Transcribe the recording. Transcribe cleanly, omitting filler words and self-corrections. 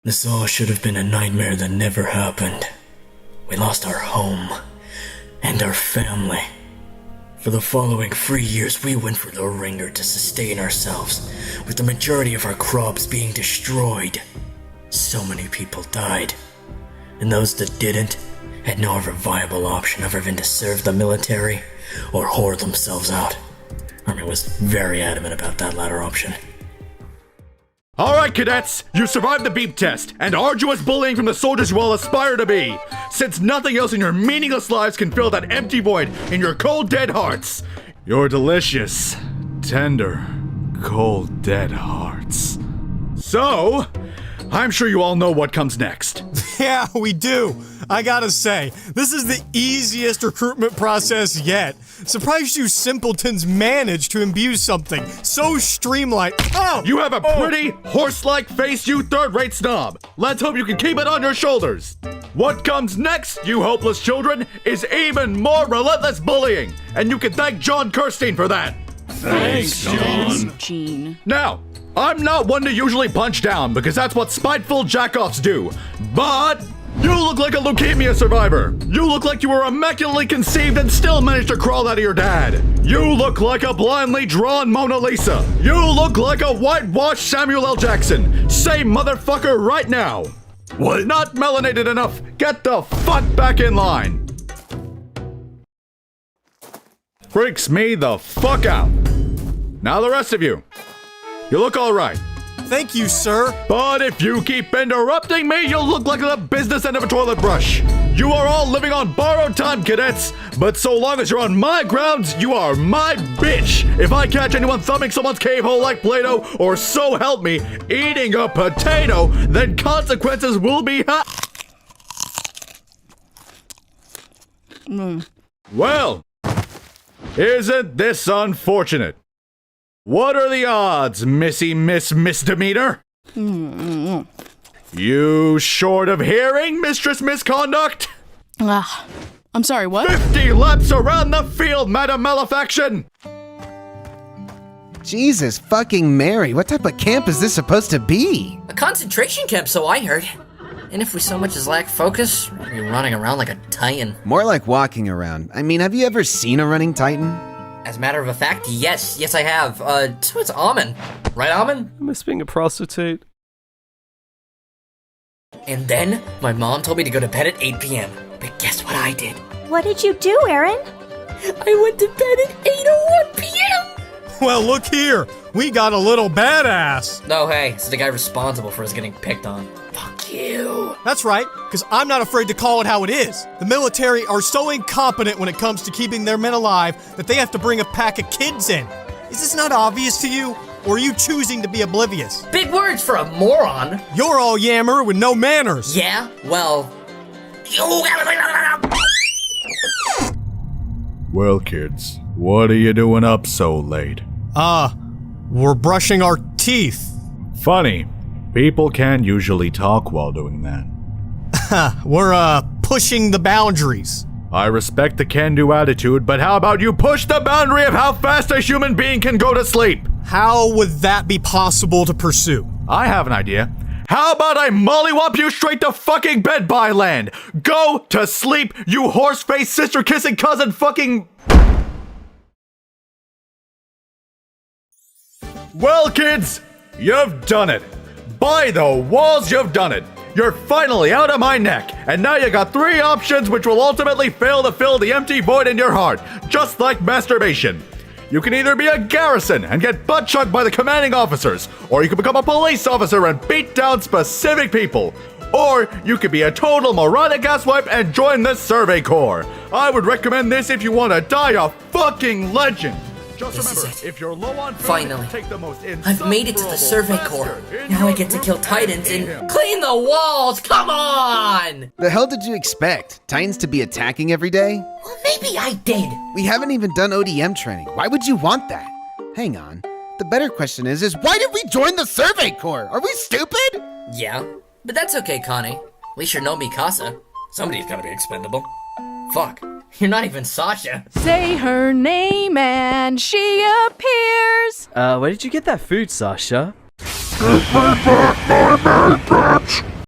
This all should have been a nightmare that never happened. We lost our home and our family. For the following 3 years, we went for the ringer to sustain ourselves, with the majority of our crops being destroyed. So many people died, and those that didn't had no other viable option other than to serve the military or whore themselves out. Armin was very adamant about that latter option. Alright, cadets, you survived the beep test and arduous bullying from the soldiers you all aspire to be. Since nothing else in your meaningless lives can fill that empty void in your cold, dead hearts. Your delicious, tender, cold, dead hearts. So, I'm sure you all know what comes next. Yeah, we do. I gotta say, this is the easiest recruitment process yet. Surprised you simpletons managed to imbue something so streamlined. Oh! You have a pretty, horse-like face, you third-rate snob. Let's hope you can keep it on your shoulders. What comes next, you hopeless children, is even more relentless bullying, and you can thank John Kirstein for that. Thanks, John. Now, I'm not one to usually punch down because that's what spiteful jackoffs do, but you look like a leukemia survivor. You look like you were immaculately conceived and still managed to crawl out of your dad. You look like a blindly drawn Mona Lisa. You look like a whitewashed Samuel L. Jackson. Say motherfucker right now. What? Not melanated enough. Get the fuck back in line. Freaks me the fuck out. Now the rest of you. You look alright. Thank you, sir. But if you keep interrupting me, you'll look like the business end of a toilet brush. You are all living on borrowed time, cadets. But so long as you're on my grounds, you are my bitch. If I catch anyone thumbing someone's cave hole like Play-Doh, or so help me, eating a potato, then consequences will be Well, isn't this unfortunate? What are the odds, Missy Miss Misdemeanor? You short of hearing, Mistress Misconduct? I'm sorry, what? 50 laps around the field, Madam Malefaction! Jesus fucking Mary, what type of camp is this supposed to be? A concentration camp, so I heard. And if we so much as lack focus, we'll be running around like a titan. More like walking around. I mean, have you ever seen a running titan? As a matter of fact, yes I have. So it's Armin. Right, Armin? I miss being a prostitute. And then, my mom told me to go to bed at 8 p.m. But guess what I did? What did you do, Eren? I went to bed at 8:01 p.m. Well, look here. We got a little badass. No, hey, it's the guy responsible for us getting picked on. Fuck you. That's right, because I'm not afraid to call it how it is. The military are so incompetent when it comes to keeping their men alive that they have to bring a pack of kids in. Is this not obvious to you? Or are you choosing to be oblivious? Big words for a moron. You're all yammer with no manners. Yeah, well... Well, kids, what are you doing up so late? We're brushing our teeth. Funny, people can't usually talk while doing that. We're, pushing the boundaries. I respect the can-do attitude, but how about you push the boundary of how fast a human being can go to sleep? How would that be possible to pursue? I have an idea. How about I mollywop you straight to fucking bed by land? Go to sleep, you horse-faced sister-kissing cousin fucking... Well, kids, you've done it. By the walls, you've done it. You're finally out of my neck, and now you got 3 options which will ultimately fail to fill the empty void in your heart, just like masturbation. You can either be a garrison and get butt-chucked by the commanding officers, or you can become a police officer and beat down specific people. Or you could be a total moronic asswipe and join the Survey Corps. I would recommend this if you want to die a fucking legend. Just This remember, is it. if you're low on food, Finally. take the most I've made it to the Survey Corps. Now I get to kill Titans and Eat him. clean the walls. Come on! The hell did you expect? Titans to be attacking every day? Well, maybe I did. We haven't even done ODM training. Why would you want that? Hang on. The better question is why did we join the Survey Corps? Are we stupid? Yeah, but that's okay, Connie. At least you're no Mikasa. Somebody's gotta be expendable. Fuck, you're not even Sasha. Say her name and she appears. Where did you get that food, Sasha? Give me back my name, bitch!